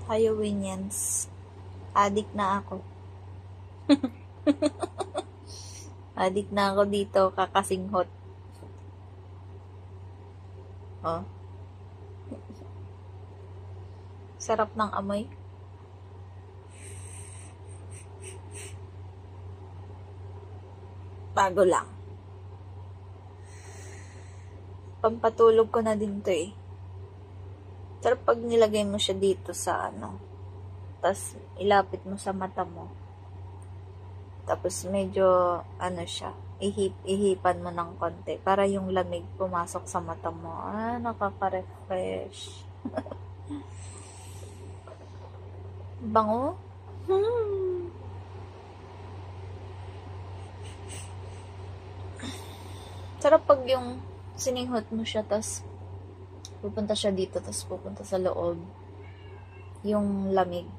Halloween-yans. Adik na ako. Adik na ako dito, kakasinghot. Oh. Sarap ng amoy. Bago lang. Pampatulog ko na din to eh. Sarap pag nilagay mo siya dito sa tas ilapit mo sa mata mo. Tapos medyo siya, ihipan mo ng konti para yung lamig pumasok sa mata mo. Nakaka-refresh. Bango? Sarap pag yung sininghot mo siya, tas pupunta siya dito, tas pupunta sa loob. Yung lamig.